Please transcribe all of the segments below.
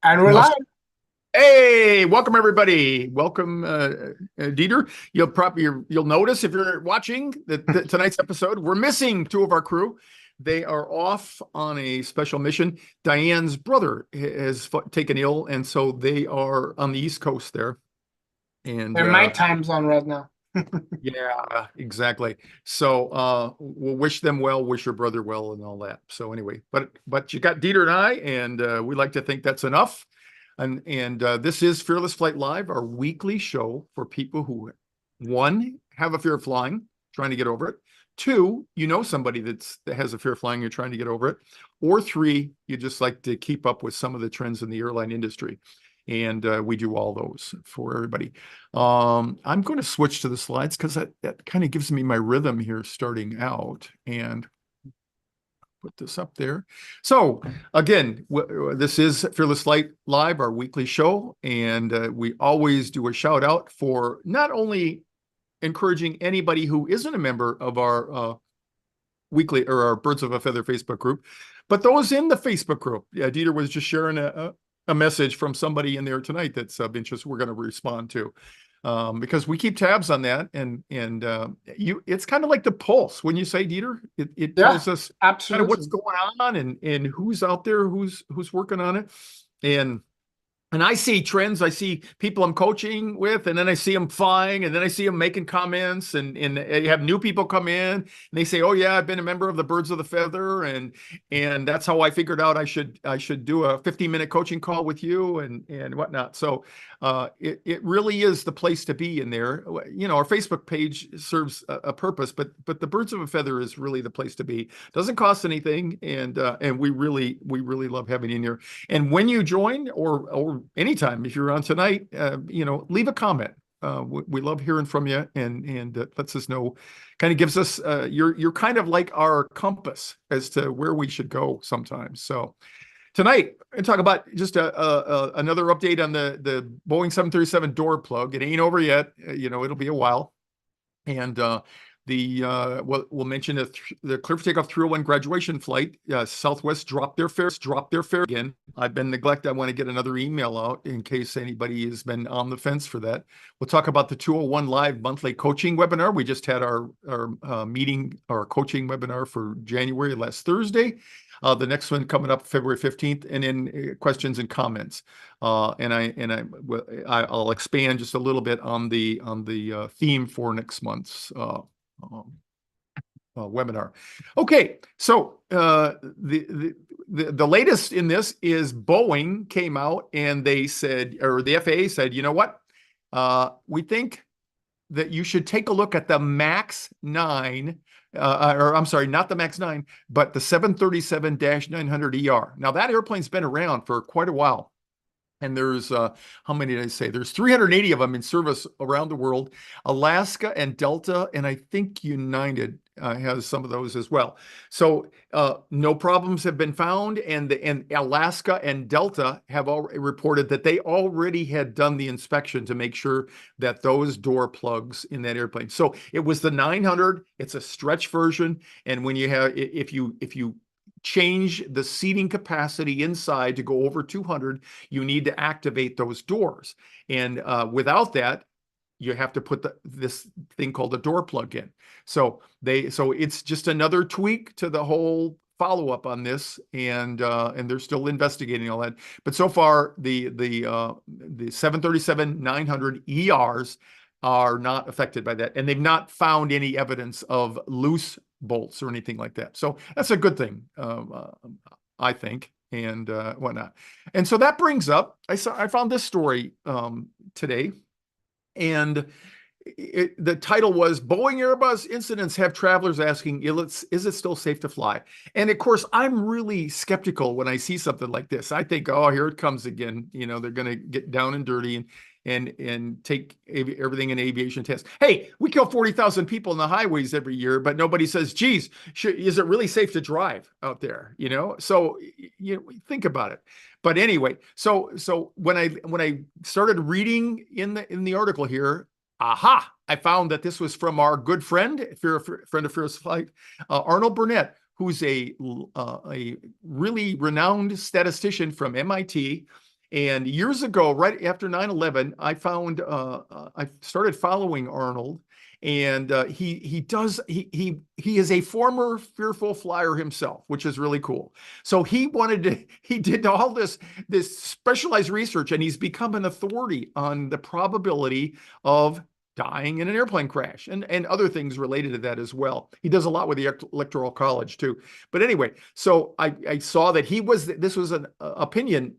And we're Must. live. Hey, welcome everybody. Welcome, Dieter. You'll notice if you're watching tonight's episode, we're missing two of our crew. They are off on a special mission. Diane's brother has taken ill, and so they are on the East Coast there. And They're my time zone right now. yeah, exactly. So we'll wish them well, wish your brother well, and all that. So anyway, but you got Dieter and I, and we like to think that's enough. And this is Fearless Flight Live, our weekly show for people who, one, have a fear of flying, trying to get over it. Two, you know somebody that has a fear of flying, you're trying to get over it. Or three, you just like to keep up with some of the trends in the airline industry. And we do all those for everybody. I'm going to switch to the slides because that kind of gives me my rhythm here starting out. And put this up there. So again, this is Fearless Flight Live, our weekly show, and we always do a shout out for not only encouraging anybody who isn't a member of our weekly or our Birds of a Feather Facebook group, but those in the Facebook group. Yeah, Dieter was just sharing a message from somebody in there tonight that's of interest we're going to respond to. Because we keep tabs on that, and it's kind of like the pulse when you say Dieter, it Yeah, tells us kind of what's absolutely. going on and who's out there, who's working on it, and I see trends. I see people I'm coaching with, and then I see them flying, and then I see them making comments, and you have new people come in, and they say, "Oh yeah, I've been a member of the Birds of the Feather, and that's how I figured out I should do a 15-minute coaching call with you and whatnot." So it really is the place to be in there. You know, our Facebook page serves a purpose, but the Birds of a Feather is really the place to be. Doesn't cost anything, and we really love having you in here. And when you join, or anytime, if you're on tonight, leave a comment. We love hearing from you, and lets us know, kind of gives us you're kind of like our compass as to where we should go sometimes. So tonight, and talk about just another update on the Boeing 737 door plug. It ain't over yet. It'll be a while. And we'll mention the Clear for Takeoff 301 graduation flight. Southwest dropped their fare again. I've been neglected. I want to get another email out in case anybody has been on the fence for that. We'll talk about the 201 live monthly coaching webinar. We just had our meeting, our coaching webinar for January last Thursday. The next one coming up February 15th, and then questions and comments. I'll expand just a little bit on the theme for next month's um, webinar. Okay, so the latest in this is Boeing came out and they said, or the FAA said, you know what? We think that you should take a look at the MAX 9, or I'm sorry, not the MAX 9, but the 737-900ER. Now, that airplane's been around for quite a while. And there's, how many did I say? There's 380 of them in service around the world. Alaska and Delta, and I think United has some of those as well. So no problems have been found, and Alaska and Delta have already reported that they already had done the inspection to make sure that those door plugs in that airplane. So it was the 900. It's a stretch version, and when you have, if you change the seating capacity inside to go over 200, you need to activate those doors. And without that, you have to put this thing called a door plug in. So it's just another tweak to the whole follow-up on this, and they're still investigating all that. But so far, the 737-900 ERs are not affected by that, and they've not found any evidence of loose bolts or anything like that. So that's a good thing, I think, and whatnot. And so that brings up, I found this story today, and the title was Boeing Airbus incidents have travelers asking, is it still safe to fly? And of course, I'm really skeptical when I see something like this. I think, oh, here it comes again. They're going to get down and dirty and take everything in aviation test. Hey, we kill 40,000 people on the highways every year, but nobody says, geez, is it really safe to drive out there? So think about it. But anyway, so when I started reading in the article here, aha, I found that this was from our good friend of Fearless Flight, Arnold Burnett, who's a really renowned statistician from MIT. And years ago, right after 9/11, I found I started following Arnold, and he is a former fearful flyer himself, which is really cool. So he did all this specialized research, and he's become an authority on the probability of dying in an airplane crash and other things related to that as well. He does a lot with the Electoral College too. But anyway, so I saw that this was an opinion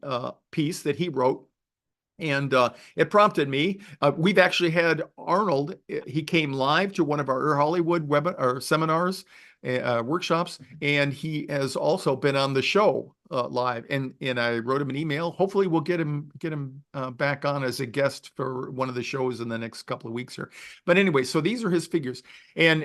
piece that he wrote. And it prompted me. We've actually had Arnold. He came live to one of our Air Hollywood seminars, workshops, and he has also been on the show live. And I wrote him an email. Hopefully, we'll get him back on as a guest for one of the shows in the next couple of weeks here. But anyway, so these are his figures, and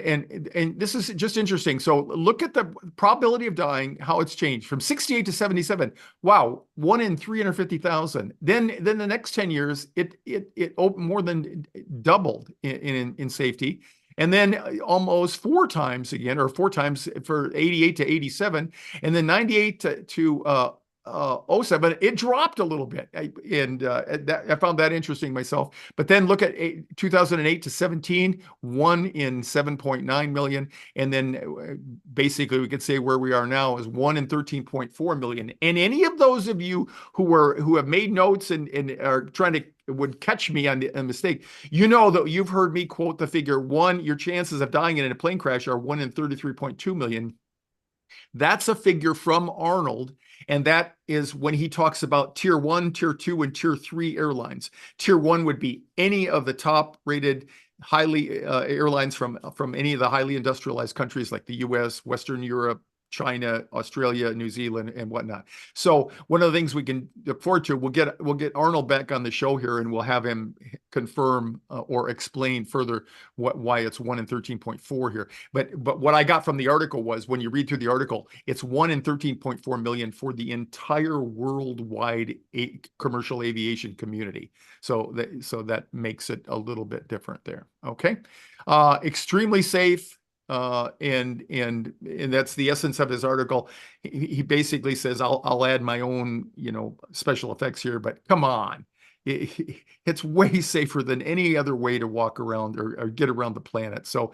this is just interesting. So look at the probability of dying, how it's changed from 68 to 77. Wow, 1 in 350,000. Then the next 10 years, it more than doubled in safety. And then almost 4 times again, or 4 times for 88 to 87. And then 98 to 07, it dropped a little bit. I found that interesting myself. But then look at 2008 to 17, 1 in 7.9 million. And then basically we could say where we are now is 1 in 13.4 million. And any of those of you who have made notes and are trying to would catch me on a mistake, you know that you've heard me quote the figure 1, your chances of dying in a plane crash are 1 in 33.2 million. That's a figure from Arnold, and that is when he talks about tier 1, tier 2, and tier 3 airlines. Tier 1 would be any of the top-rated highly airlines from any of the highly industrialized countries like the U.S., Western Europe, China, Australia, New Zealand, and whatnot. So one of the things we can look forward to, we'll get Arnold back on the show here, and we'll have him confirm or explain further why it's 1 in 13.4 here. But what I got from the article was, when you read through the article, it's 1 in 13.4 million for the entire worldwide commercial aviation community. So that makes it a little bit different there. Okay, extremely safe. And that's the essence of his article. He basically says, I'll add my own, special effects here, but come on. It's way safer than any other way to walk around or get around the planet. So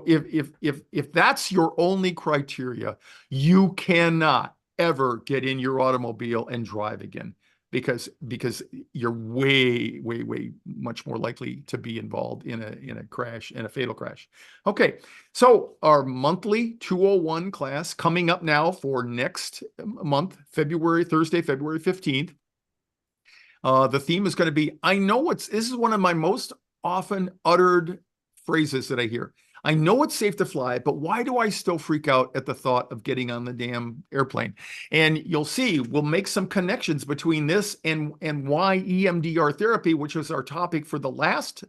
if that's your only criteria, you cannot ever get in your automobile and drive again. Because you're way much more likely to be involved in a crash, in a fatal crash. Okay, so our monthly 201 class coming up now for next month, Thursday, February 15th. The theme is going to be, this is one of my most often uttered phrases that I hear. I know it's safe to fly, but why do I still freak out at the thought of getting on the damn airplane? And you'll see, we'll make some connections between this and why EMDR therapy, which was our topic for the last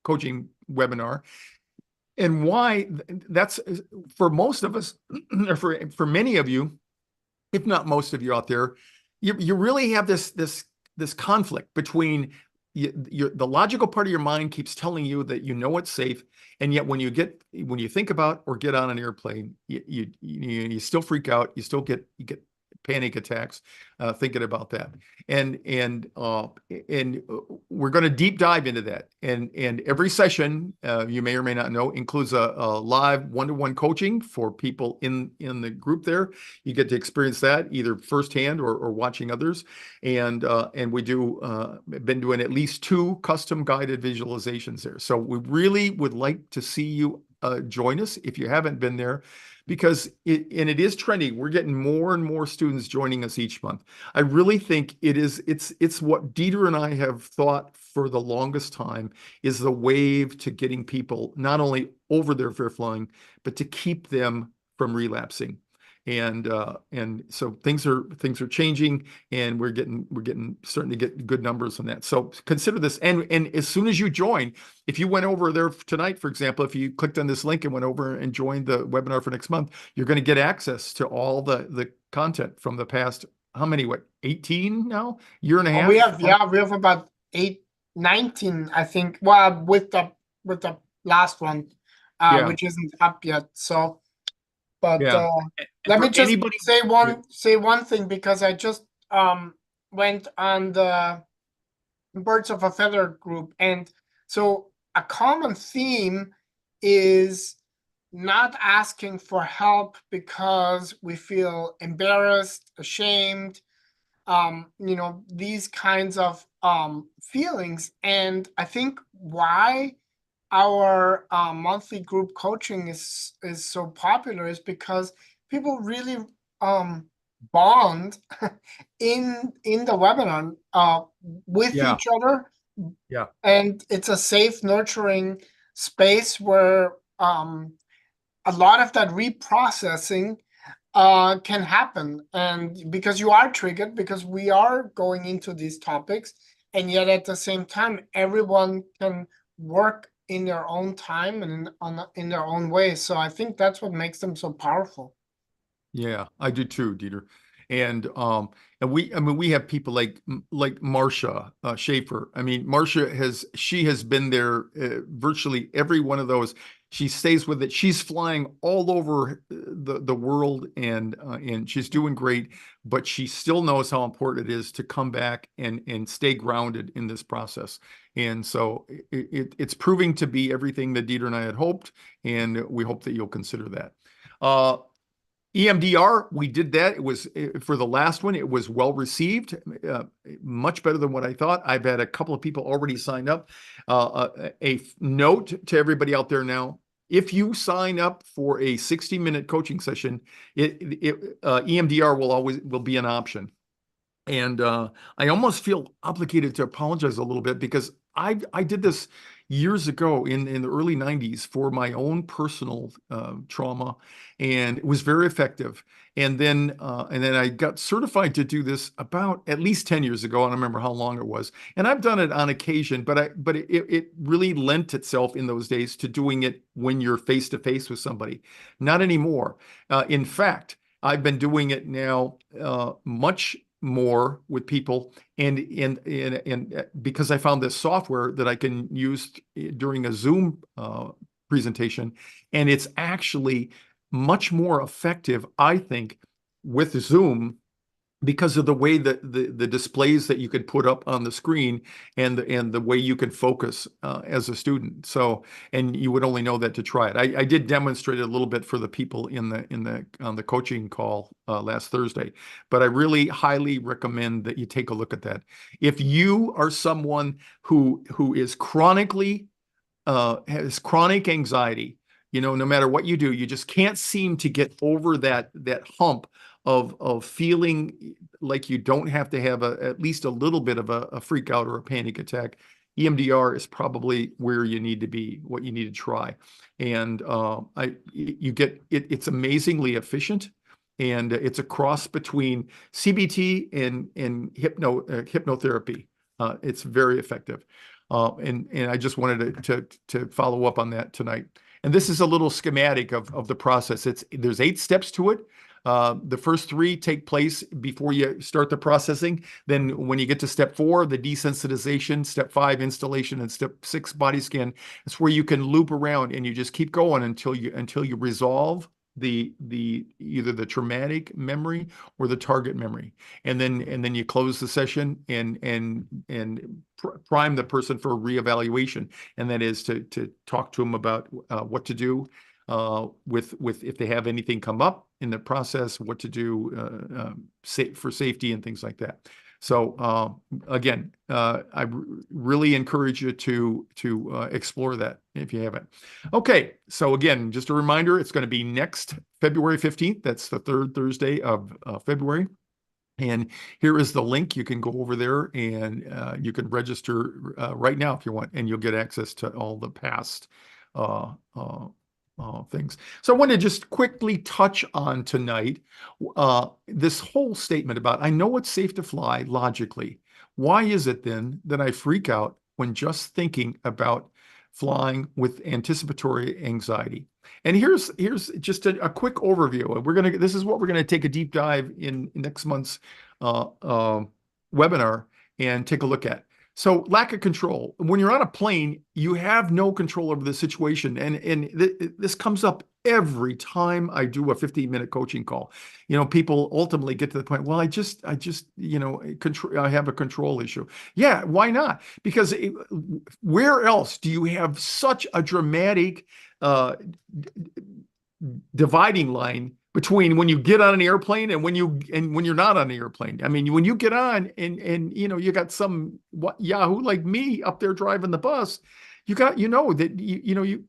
coaching webinar, and why that's, for most of us, or for many of you, if not most of you out there, you really have this conflict between the logical part of your mind keeps telling you that it's safe, and yet when you think about or get on an airplane, you still freak out. You still get panic attacks thinking about that. And we're going to deep dive into that. And every session, you may or may not know, includes a live one-to-one coaching for people in the group there. You get to experience that either firsthand or watching others. And we been doing at least 2 custom guided visualizations there. So we really would like to see you join us if you haven't been there, because it is trending. We're getting more and more students joining us each month. I really think it's what Dieter and I have thought for the longest time is the wave to getting people not only over their fear flying, but to keep them from relapsing. And so things are changing, and we're starting to get good numbers on that. So consider this. And as soon as you join, if you went over there tonight, for example, if you clicked on this link and went over and joined the webinar for next month, you're going to get access to all the content from the past, 18 now? Year and a half? We have about 19, I think. Well, with the last one, which isn't up yet. So, but let me just say one thing, because I just went on the Birds of a Feather group, and so a common theme is not asking for help because we feel embarrassed, ashamed, these kinds of feelings. And I think why our monthly group coaching is so popular is because people really bond in the webinar with Yeah. each other. Yeah. And it's a safe, nurturing space where a lot of that reprocessing can happen. And because you are triggered, because we are going into these topics, and yet at the same time, everyone can work in their own time and in their own way. So I think that's what makes them so powerful. Yeah, I do too, Dieter. And we have people like Marcia Schaefer. I mean, she has been there virtually every one of those. She stays with it. She's flying all over the world, and she's doing great, but she still knows how important it is to come back and stay grounded in this process. And so it's proving to be everything that Dieter and I had hoped, and we hope that you'll consider that. EMDR, we did that. It was for the last one. It was well received, much better than what I thought. I've had a couple of people already signed up. A note to everybody out there now: if you sign up for a 60-minute coaching session, EMDR will be an option. And I almost feel obligated to apologize a little bit because I did this years ago in the early 90s for my own personal trauma, and it was very effective. And then I got certified to do this about at least 10 years ago. I don't remember how long it was. And I've done it on occasion, but it really lent itself in those days to doing it when you're face to face with somebody. Not anymore. In fact, I've been doing it now much more with people, and because I found this software that I can use during a Zoom presentation, and it's actually much more effective, I think, with Zoom because of the way that the displays that you could put up on the screen and the way you can focus as a student. So, and you would only know that to try it. I did demonstrate it a little bit for the people on the coaching call last Thursday, but I really highly recommend that you take a look at that. If you are someone who is chronically has chronic anxiety, no matter what you do, you just can't seem to get over that hump of feeling like you don't have to have at least a little bit of a freak out or a panic attack. EMDR is probably where you need to be, what you need to try. And it's amazingly efficient, and it's a cross between CBT and hypnotherapy. It's very effective. And I just wanted to follow up on that tonight. And this is a little schematic of the process. There's 8 steps to it. The first 3 take place before you start the processing. Then when you get to step 4, the desensitization, step 5, installation, and step 6, body scan, it's where you can loop around and you just keep going until you resolve either the traumatic memory or the target memory. And then you close the session and prime the person for a reevaluation. And that is to talk to them about what to do with if they have anything come up in the process, what to do for safety and things like that. So again, I really encourage you to explore that if you haven't. Okay, so again, just a reminder, it's going to be next February 15th. That's the 3rd Thursday of February. And here is the link. You can go over there and you can register right now if you want, and you'll get access to all the past things. So I want to just quickly touch on tonight this whole statement about, I know it's safe to fly logically. Why is it then that I freak out when just thinking about flying with anticipatory anxiety? And here's just a quick overview. This is what we're gonna take a deep dive in next month's webinar and take a look at. So lack of control. When you're on a plane, you have no control over the situation. And this comes up every time I do a 15-minute coaching call. People ultimately get to the point, well, I just, I have a control issue. Yeah, why not? Because where else do you have such a dramatic uh, dividing line between when you get on an airplane and when you're not on an airplane? I mean, when you get on and you got some Yahoo like me up there driving the bus, that you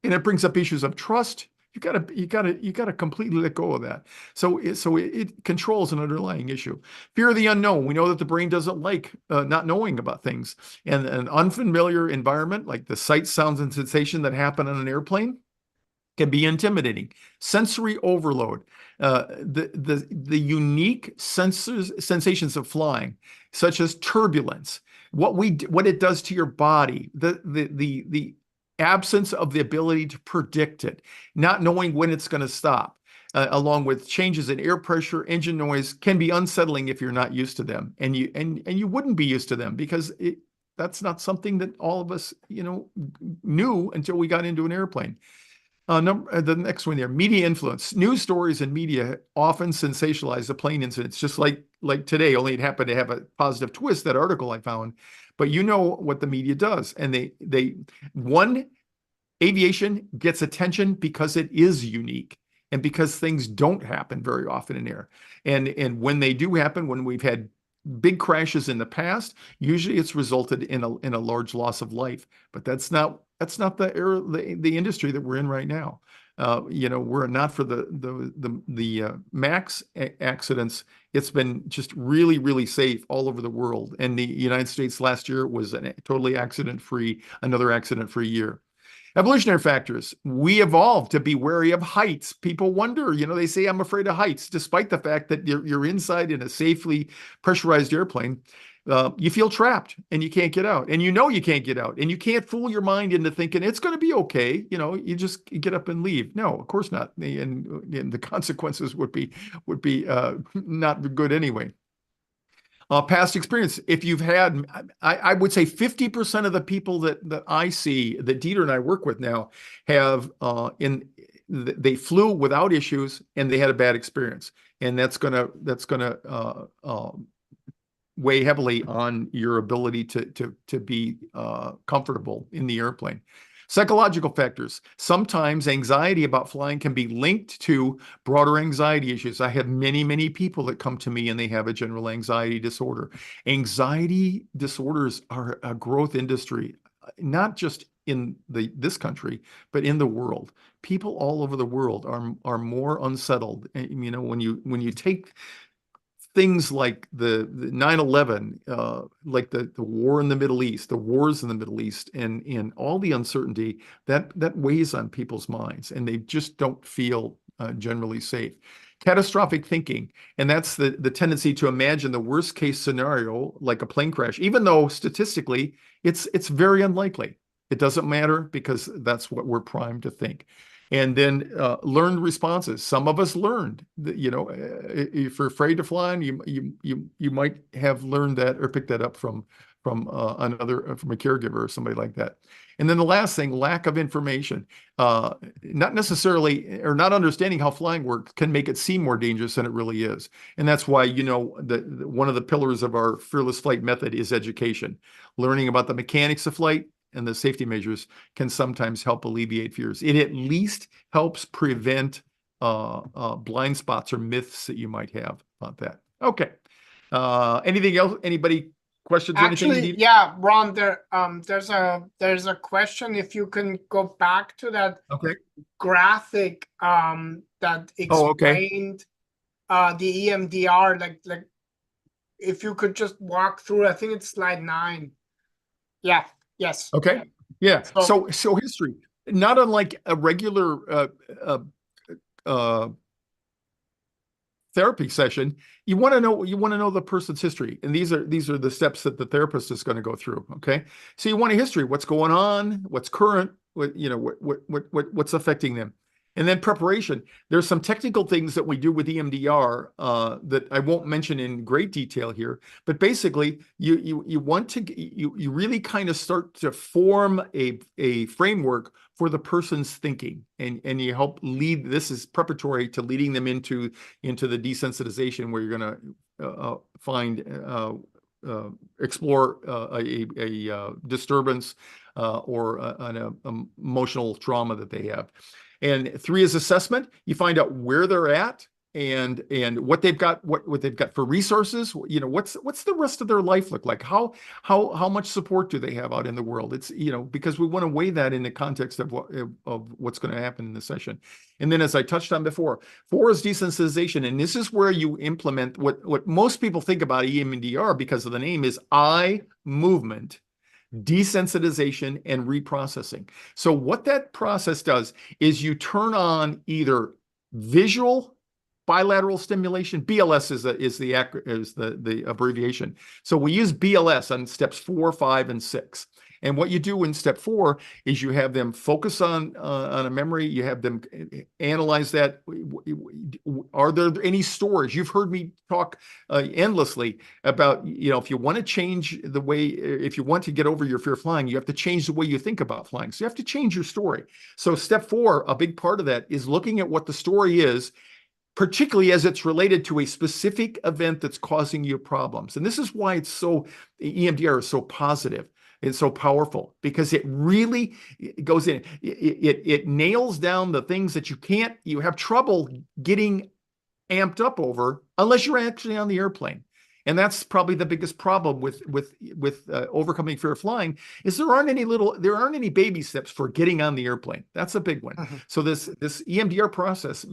and it brings up issues of trust. You gotta completely let go of that. So it controls an underlying issue. Fear of the unknown. We know that the brain doesn't like not knowing about things, and an unfamiliar environment like the sight, sounds, and sensation that happen on an airplane can be intimidating. Sensory overload, the unique sensations of flying, such as turbulence, what it does to your body, the absence of the ability to predict it, not knowing when it's going to stop, along with changes in air pressure, engine noise, can be unsettling if you're not used to them, and you wouldn't be used to them because that's not something that all of us knew until we got into an airplane. The next one there, media influence. News stories and media often sensationalize the plane incidents, just like today, only it happened to have a positive twist, that article I found. But you know what the media does. And aviation gets attention because it is unique and because things don't happen very often in air. And when they do happen, when we've had big crashes in the past, usually it's resulted in a large loss of life. But that's not the industry that we're in right now. We're not for the max accidents. It's been just really, really safe all over the world. And the United States last year was totally another accident-free year. Evolutionary factors. We evolved to be wary of heights. People wonder, they say, I'm afraid of heights, despite the fact that you're inside in a safely pressurized airplane. You feel trapped and you can't get out, and you can't get out, and you can't fool your mind into thinking it's going to be okay. You just get up and leave. No, of course not. And the consequences would be not good anyway. Past experience. If you've had, I would say 50% of the people that I see, that Dieter and I work with now, have they flew without issues and they had a bad experience, and that's gonna weigh heavily on your ability to be comfortable in the airplane. Psychological factors. Sometimes anxiety about flying can be linked to broader anxiety issues. I have many, many people that come to me and they have a general anxiety disorder. Anxiety disorders are a growth industry, not just in this country, but in the world. People all over the world are more unsettled. And, when you take things like the 9/11, like the war in the Middle East, the wars in the Middle East, and all the uncertainty that weighs on people's minds, and they just don't feel generally safe. Catastrophic thinking, and that's the tendency to imagine the worst case scenario, like a plane crash, even though statistically it's very unlikely. It doesn't matter because that's what we're primed to think. And then learned responses. Some of us learned that, if you're afraid to fly, you might have learned that or picked that up from a caregiver or somebody like that. And then the last thing, lack of information. Not necessarily, or not understanding how flying works can make it seem more dangerous than it really is. And that's why, one of the pillars of our Fearless Flight method is education. Learning about the mechanics of flight and the safety measures can sometimes help alleviate fears. It at least helps prevent blind spots or myths that you might have about that. Okay. Anything else? Anybody questions or anything? Actually, yeah, Ron, there's a question. If you can go back to that graphic that explained the EMDR, like if you could just walk through, I think it's slide 9. Yeah. Yes. Okay. Yeah. So history, not unlike a regular therapy session, you want to know the person's history, and these are the steps that the therapist is going to go through. Okay. So you want a history, what's going on, what's current, what's affecting them. And then preparation. There's some technical things that we do with EMDR that I won't mention in great detail here, but basically you really kind of start to form a framework for the person's thinking, and you help lead. This is preparatory to leading them into the desensitization, where you're going to find explore a disturbance or an emotional trauma that they have. And 3 is assessment. You find out where they're at and what they've got, what they've got for resources. You know, what's the rest of their life look like? How much support do they have out in the world? It's, you know, because we want to weigh that in the context of what's going to happen in the session. And then, as I touched on before, 4 is desensitization, and this is where you implement what most people think about EMDR, because of the name, is eye movement, desensitization, and reprocessing. So what that process does is you turn on either visual bilateral stimulation. BLS is the abbreviation. So we use BLS on steps 4, 5, and 6. And what you do in step 4 is you have them focus on a memory. You have them analyze that. Are there any stories? You've heard me talk endlessly about, you know, if you want to change the way, if you want to get over your fear of flying, you have to change the way you think about flying. So you have to change your story. So step 4, a big part of that is looking at what the story is, particularly as it's related to a specific event that's causing you problems. And this is why it's so, EMDR is so positive. It's so powerful, because it really goes in. It nails down the things that you have trouble getting amped up over unless you're actually on the airplane. And that's probably the biggest problem with overcoming fear of flying, is there aren't any baby steps for getting on the airplane. That's a big one. Mm-hmm. So this EMDR process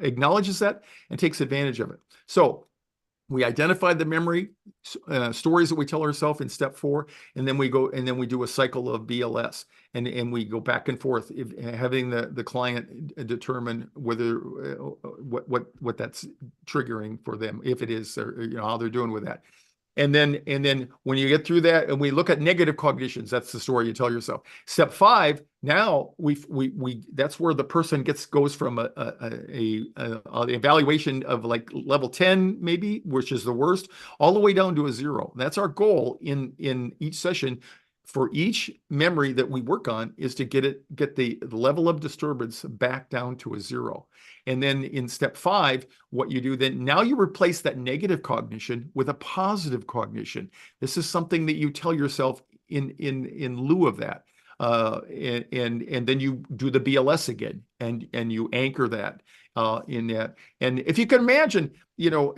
acknowledges that and takes advantage of it. So we identified the memory stories that we tell ourselves in step 4, and then we do a cycle of BLS, and we go back and forth, having the client determine whether what that's triggering for them, if it is, or, you know, how they're doing with that. And then when you get through that, and we look at negative cognitions, that's the story you tell yourself. Step 5, now that's where the person goes from an evaluation of like level 10 maybe, which is the worst, all the way down to a 0. That's our goal in each session. For each memory that we work on, is to get the level of disturbance back down to a 0. And then in step 5, what you do then, now you replace that negative cognition with a positive cognition. This is something that you tell yourself in lieu of that. And then you do the BLS again, and you anchor that in that. And if you can imagine, you know,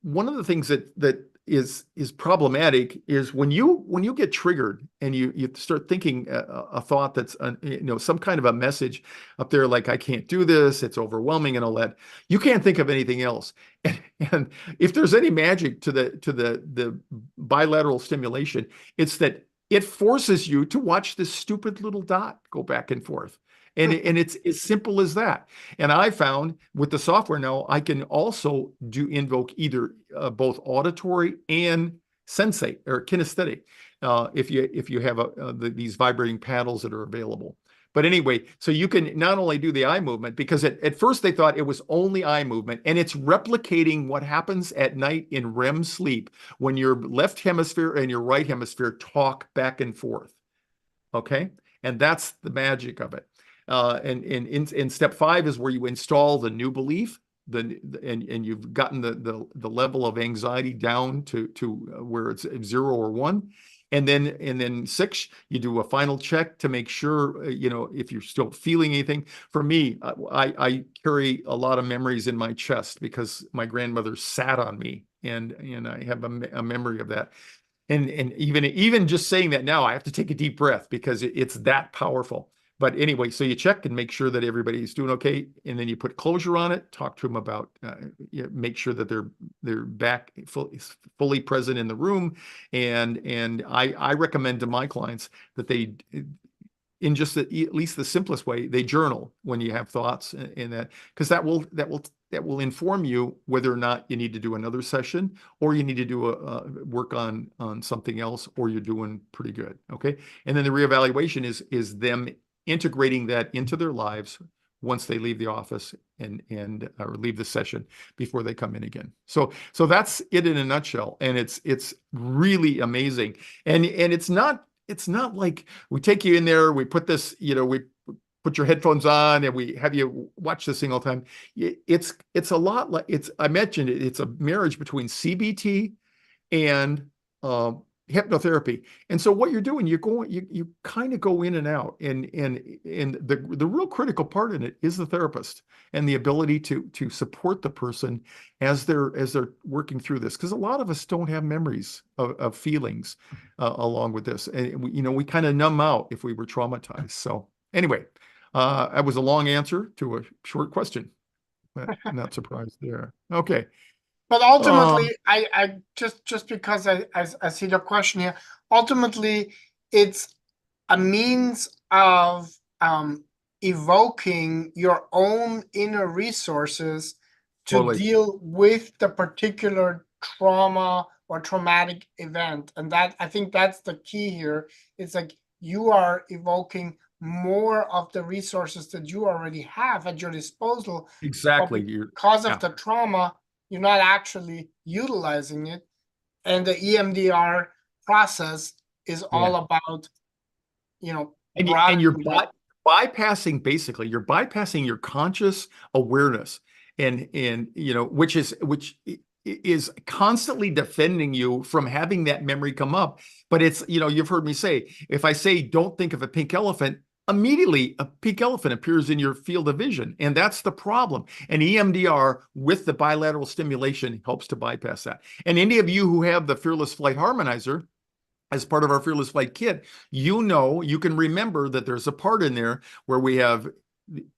one of the things that is problematic is when you get triggered and you start thinking a thought that's you know, some kind of a message up there like, I can't do this, it's overwhelming and all that. You can't think of anything else. And if there's any magic to the bilateral stimulation, it's that it forces you to watch this stupid little dot go back and forth. And it's as simple as that. And I found with the software now, I can also invoke either both auditory and sensate or kinesthetic if you have these vibrating paddles that are available. But anyway, so you can not only do the eye movement, because at first they thought it was only eye movement, and it's replicating what happens at night in REM sleep when your left hemisphere and your right hemisphere talk back and forth. Okay? And that's the magic of it. And in step 5 is where you install the new belief, and you've gotten the level of anxiety down to where it's 0 or 1. And then 6, you do a final check to make sure, you know, if you're still feeling anything. For me, I carry a lot of memories in my chest because my grandmother sat on me, and I have a memory of that. And even just saying that now, I have to take a deep breath because it's that powerful. But anyway, so you check and make sure that everybody's doing okay, and then you put closure on it. Talk to them about, make sure that they're back fully present in the room, and I recommend to my clients that they, in just at least the simplest way, they journal when you have thoughts in that, because that will inform you whether or not you need to do another session, or you need to do work on something else, or you're doing pretty good. Okay, and then the reevaluation is them integrating that into their lives once they leave the office or leave the session before they come in again. So that's it in a nutshell, and it's really amazing. And it's not it's not like we take you in there, we put this, we put your headphones on and we have you watch this thing all the time. It's a lot like I mentioned it, it's a marriage between CBT and hypnotherapy. And so what you're doing, you kind of go in and out, and the real critical part in it is the therapist and the ability to support the person as they're working through this, because a lot of us don't have memories of feelings along with this, and we kind of numb out if we were traumatized. So anyway, that was a long answer to a short question. Not surprised there. Okay. But ultimately, I just because I see the question here, ultimately it's a means of evoking your own inner resources to Totally. deal with the particular trauma or traumatic event. And that, I think that's the key here. It's like you are evoking more of the resources that you already have at your disposal. Exactly. But because Yeah. of the trauma, you're not actually utilizing it. And the EMDR process is all about, And you're broadening that. bypassing, basically, you're bypassing your conscious awareness, and which is constantly defending you from having that memory come up. But it's, you've heard me say, if I say don't think of a pink elephant, immediately a pink elephant appears in your field of vision, and that's the problem. And EMDR with the bilateral stimulation helps to bypass that. And any of you who have the Fearless Flight Harmonizer as part of our Fearless Flight kit, you can remember that there's a part in there where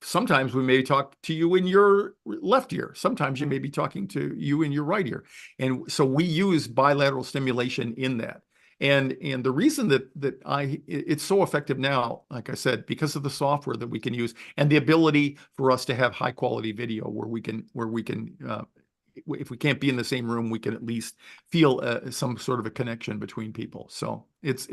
sometimes we may talk to you in your left ear. Sometimes you may be talking to you in your right ear. And so we use bilateral stimulation in that. And the reason that it's so effective now, like I said, because of the software that we can use and the ability for us to have high quality video where we can if we can't be in the same room, we can at least feel some sort of a connection between people. So it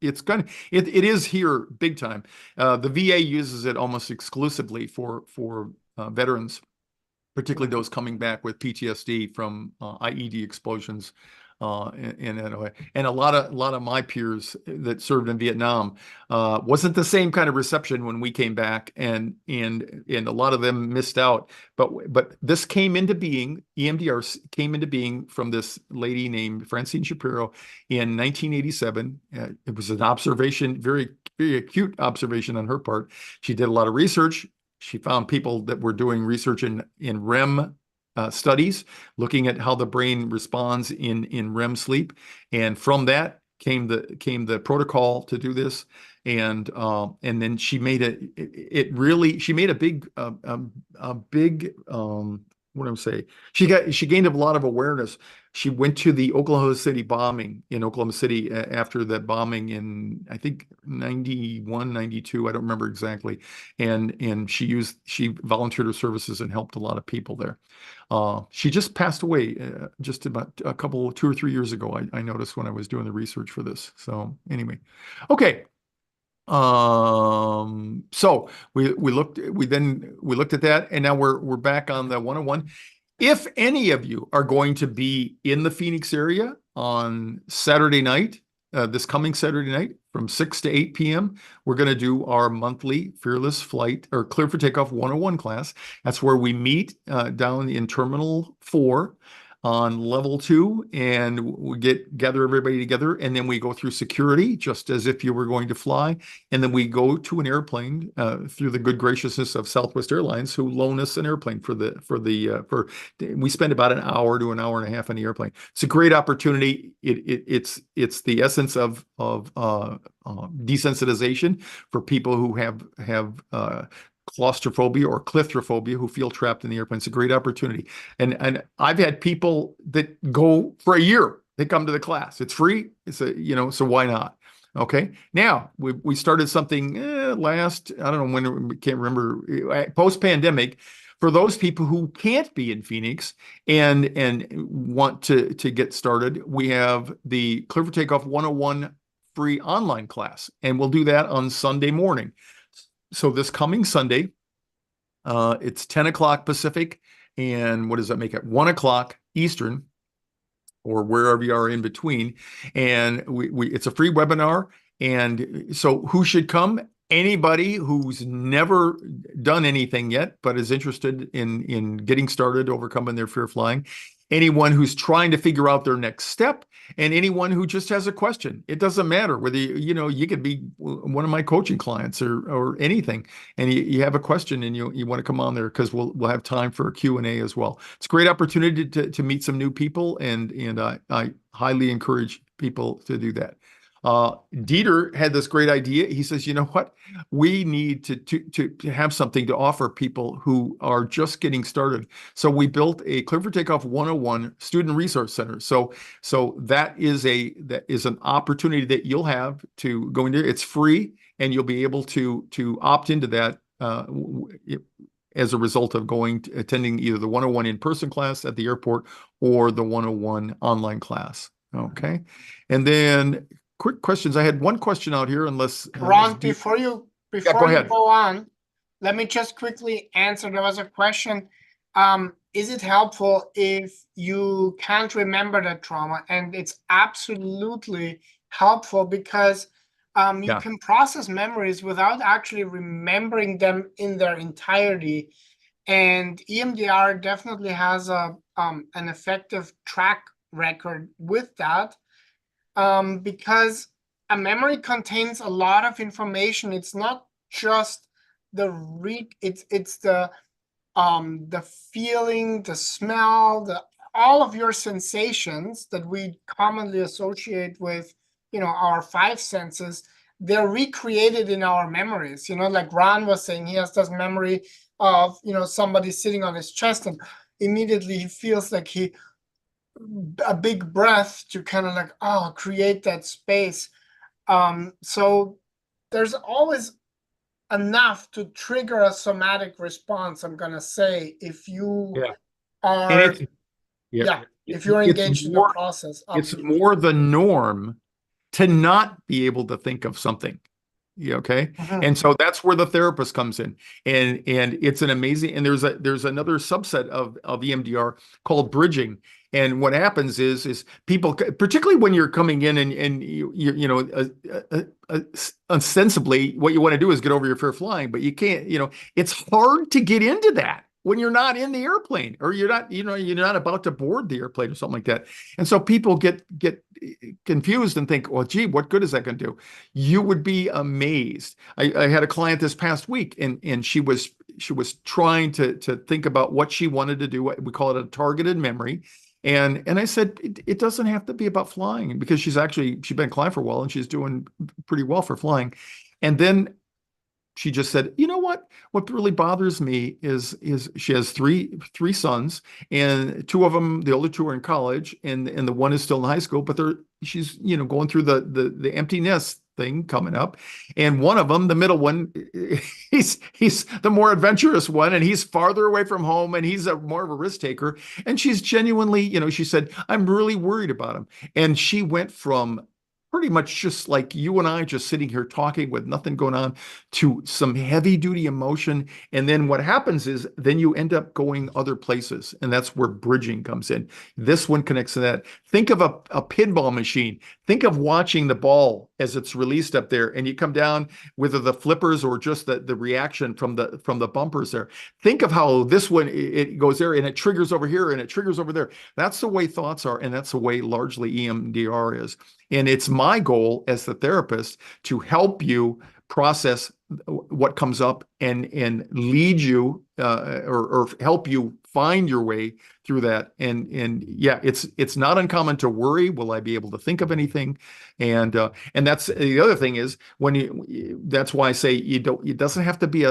is here big time. The VA uses it almost exclusively for veterans, particularly those coming back with PTSD from IED explosions. And a lot of my peers that served in Vietnam wasn't the same kind of reception when we came back, and a lot of them missed out. But this came into being. EMDR came into being from this lady named Francine Shapiro in 1987. It was an observation, very very acute observation on her part. She did a lot of research. She found people that were doing research in REM studies, looking at how the brain responds in REM sleep, and from that came the protocol to do this, and then she made she made a big what I'm saying. She gained a lot of awareness. She went to the Oklahoma City bombing in Oklahoma City after that bombing in, I think, 91, 92. I don't remember exactly. And she volunteered her services and helped a lot of people there. She just passed away just about 2 or 3 years ago. I noticed when I was doing the research for this. So anyway, okay. So we looked at that, and now we're back on the 101. If any of you are going to be in the Phoenix area on Saturday night, this coming Saturday night from 6 to 8 p.m., we're going to do our monthly Fearless Flight or Clear for Takeoff 101 class. That's where we meet down in Terminal 4 on level 2, and we gather everybody together, and then we go through security just as if you were going to fly, and then we go to an airplane through the good graciousness of Southwest Airlines, who loan us an airplane we spend about an hour to an hour and a half on the airplane. It's a great opportunity. It's the essence of desensitization for people who have claustrophobia or clithrophobia, who feel trapped in the airplane. It's a great opportunity. And I've had people that go for a year. They come to the class. It's free. So why not? Okay. Now we started something last, I don't know when, we can't remember, post-pandemic, for those people who can't be in Phoenix and want to get started. We have the Clear for Takeoff 101 free online class, and we'll do that on Sunday morning. So this coming Sunday, it's 10 o'clock Pacific, and what does that make it? 1 o'clock Eastern, or wherever you are in between. And it's a free webinar. And so who should come? Anybody who's never done anything yet, but is interested in getting started, overcoming their fear of flying. Anyone who's trying to figure out their next step, and anyone who just has a question. It doesn't matter whether you could be one of my coaching clients or anything, and you have a question and you want to come on there, because we'll have time for a Q&A as well. It's a great opportunity to meet some new people, and I highly encourage people to do that. Dieter had this great idea. He says, you know what? We need to have something to offer people who are just getting started. So we built a Clear for Takeoff 101 Student Resource Center. So that is an opportunity that you'll have to go into. It's free, and you'll be able to opt into that as a result of attending either the 101 in-person class at the airport or the 101 online class. Okay. And then quick questions. I had one question out here, Ron, before you ahead. go on, let me just quickly answer. There was a question. Is it helpful if you can't remember that trauma? And it's absolutely helpful, because you can process memories without actually remembering them in their entirety. And EMDR definitely has an effective track record with that. Because a memory contains a lot of information. It's not just the it's the feeling, the smell, all of your sensations that we commonly associate with, our five senses. They're recreated in our memories. Like Ron was saying, he has this memory of, somebody sitting on his chest, and immediately he feels like a big breath to kind of like, create that space. So there's always enough to trigger a somatic response, I'm gonna say, if you are if you're engaged in the process. It's more the norm to not be able to think of something. Okay. And so that's where the therapist comes in, and it's an amazing, and there's another subset of EMDR called bridging. And what happens is people, particularly when you're coming in and ostensibly what you want to do is get over your fear of flying, but you can't, it's hard to get into that when you're not in the airplane, or you're not about to board the airplane or something like that. And so people get confused and think, well, gee, what good is that going to do? You would be amazed. I had a client this past week, and she was trying to think about what she wanted to do. We call it a targeted memory. And I said, it doesn't have to be about flying, because she's been flying for a while, and she's doing pretty well for flying. And then she just said, you know what really bothers me is she has three sons, and two of them, the older two, are in college, and the one is still in high school, but she's going through the empty nest thing coming up. And one of them, the middle one, he's the more adventurous one, and he's farther away from home, and he's more of a risk taker. And she's genuinely, she said, I'm really worried about him. And she went from pretty much just like you and I just sitting here talking with nothing going on to some heavy duty emotion. And then what happens is then you end up going other places. And that's where bridging comes in. This one connects to that. Think of a pinball machine. Think of watching the ball as it's released up there, and you come down, whether the flippers or just the reaction from the bumpers there. Think of how this one, it goes there and it triggers over here and it triggers over there. That's the way thoughts are. And that's the way largely EMDR is. And it's my goal as the therapist to help you process what comes up and lead you or help you find your way through that. And yeah, it's not uncommon to worry, will I be able to think of anything? And that's the other thing is that's why I say it doesn't have to be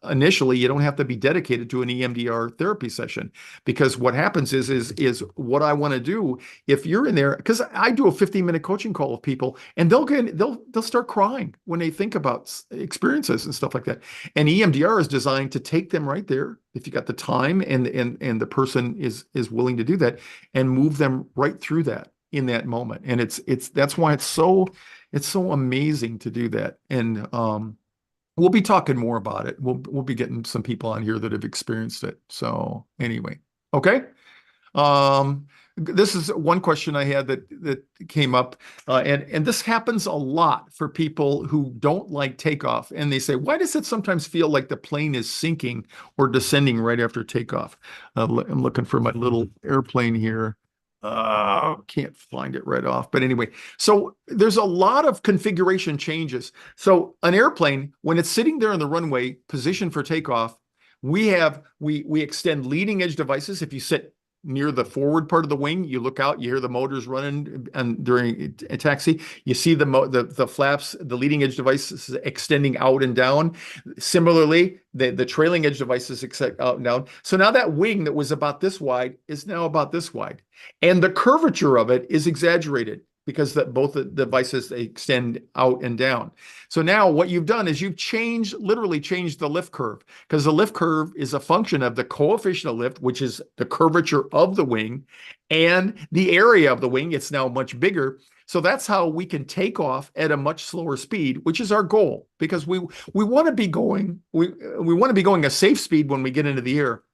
initially, you don't have to be dedicated to an EMDR therapy session, because what happens is what I want to do, if you're in there, because I do a 15-minute coaching call with people, and they'll start crying when they think about experiences and stuff like that. And EMDR is designed to take them right there, if you got the time and the person is willing to do that, and move them right through that in that moment. And that's why it's so amazing to do that. And we'll be talking more about it. We'll be getting some people on here that have experienced it. So anyway, okay. This is one question I had that came up, and this happens a lot for people who don't like takeoff, and they say, "Why does it sometimes feel like the plane is sinking or descending right after takeoff?" I'm looking for my little airplane here. Can't find it right off, but anyway, so there's a lot of configuration changes. So an airplane, when it's sitting there on the runway, positioned for takeoff, we extend leading edge devices. If you sit near the forward part of the wing, you look out, you hear the motors running, and during a taxi, you see the flaps, the leading edge devices extending out and down. Similarly, the trailing edge devices extend out and down. So now that wing that was about this wide is now about this wide, and the curvature of it is exaggerated because both the devices, they extend out and down. So now what you've done is you've literally changed the lift curve, because the lift curve is a function of the coefficient of lift, which is the curvature of the wing, and the area of the wing. It's now much bigger. So that's how we can take off at a much slower speed, which is our goal, because we want to be going a safe speed when we get into the air.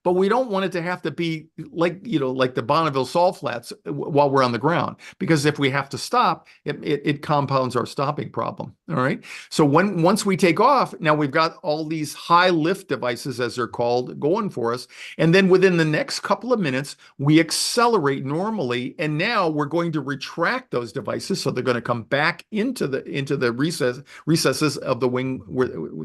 But we don't want it to have to be like the Bonneville Salt Flats while we're on the ground, because if we have to stop, it compounds our stopping problem. All right. So once we take off, now we've got all these high lift devices, as they're called, going for us. And then within the next couple of minutes, we accelerate normally. And now we're going to retract those devices. So they're going to come back into the recesses of the wing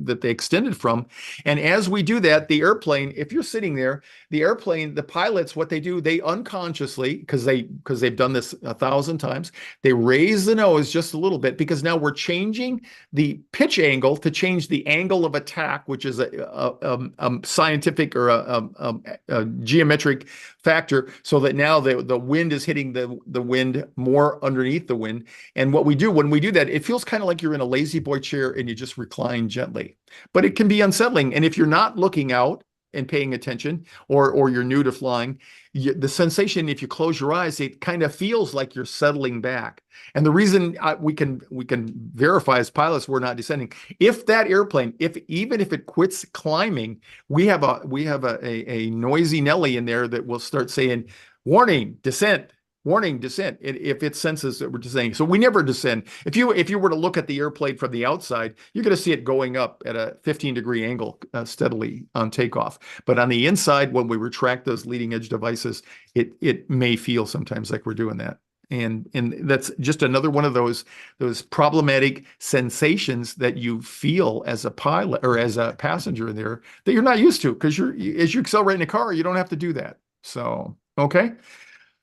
that they extended from. And as we do that, the airplane, if you're sitting there, the pilots, what they do, they unconsciously, because they've done this 1,000 times, they raise the nose just a little bit, because now we're changing the pitch angle to change the angle of attack, which is a scientific or a geometric factor, so that now the wind is hitting the wind more underneath the wind. And what we do when we do that, it feels kind of like you're in a lazy boy chair and you just recline gently, but it can be unsettling. And if you're not looking out and paying attention, or you're new to flying, the sensation, if you close your eyes, it kind of feels like you're settling back. And the reason we can verify as pilots we're not descending, if that airplane, even if it quits climbing, we have a noisy Nelly in there that will start saying, "Warning, descent. Warning, descent," if it senses that we're descending. So we never descend. If you were to look at the airplane from the outside, you're going to see it going up at a 15-degree angle steadily on takeoff. But on the inside, when we retract those leading edge devices, it may feel sometimes like we're doing that. And that's just another one of those problematic sensations that you feel as a pilot or as a passenger there that you're not used to, because as you accelerate in a car, you don't have to do that. So, okay.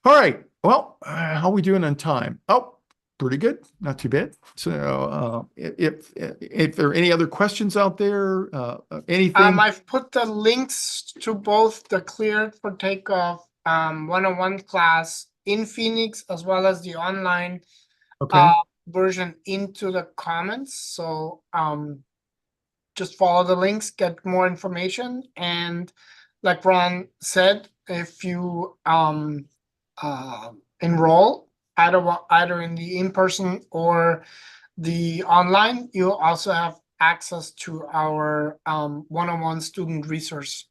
All right. Well, how are we doing on time? Oh, pretty good. Not too bad. So, if there are any other questions out there, anything. I've put the links to both the Cleared for Takeoff 101 class in Phoenix, as well as the online Okay. version, into the comments. So just follow the links, get more information. And like Ron said, if you enroll either in the in-person or the online, you also have access to our one-on-one student resource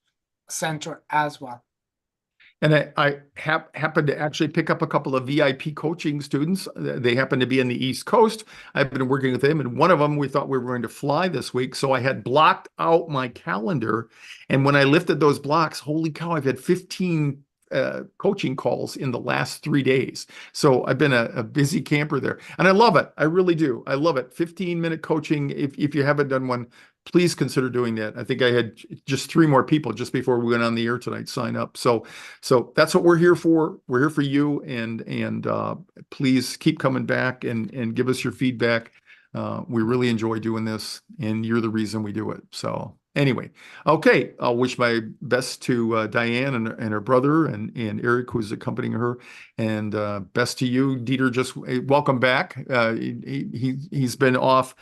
center as well. And I happened to actually pick up a couple of VIP coaching students. They happen to be in the East Coast. I've been working with them, and one of them, we thought we were going to fly this week. So I had blocked out my calendar. And when I lifted those blocks, holy cow, I've had 15 coaching calls in the last 3 days. So I've been a busy camper there, and I love it. I really do. I love it. 15-minute coaching. If you haven't done one, please consider doing that. I think I had just 3 more people just before we went on the air tonight sign up. So that's what we're here for. We're here for you, and please keep coming back and give us your feedback. We really enjoy doing this, and you're the reason we do it. So anyway, okay, I'll wish my best to Diane and her brother and Eric, who's accompanying her, and best to you, Dieter. Just welcome back. He's been off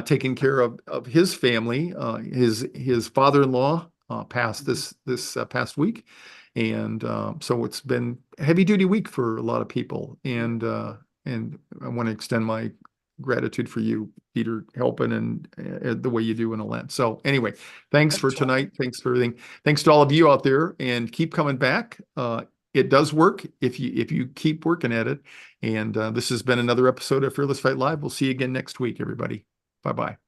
taking care of his family. His father-in-law passed this past week, and so it's been a heavy-duty week for a lot of people. And I want to extend my gratitude for you, Peter, helping and the way you do in a land. So anyway, thanks for tonight. Thanks for everything. Thanks to all of you out there, and keep coming back. It does work if you keep working at it. And this has been another episode of Fearless Fight Live. We'll see you again next week, everybody. Bye-bye.